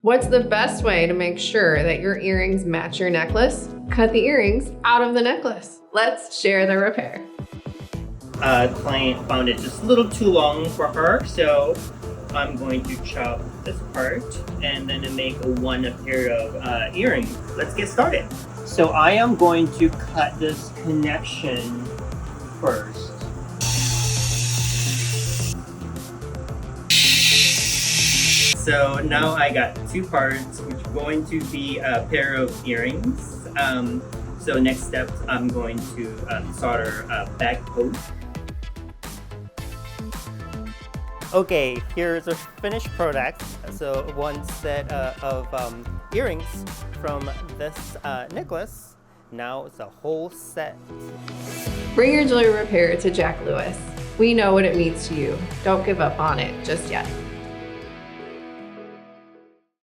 What's the best way to make sure that your earrings match your necklace? Cut the earrings out of the necklace. Let's share the repair. Client found it just a little too long for her, so I'm going to chop this part and then make one pair of earrings. Let's get started. So I am going to cut this connection first. So now I got two parts, which are going to be a pair of earrings. So next step, I'm going to solder a back post. Okay, here's a finished product. So one set of earrings from this necklace. Now it's a whole set. Bring your jewelry repair to Jack Lewis. We know what it means to you. Don't give up on it just yet.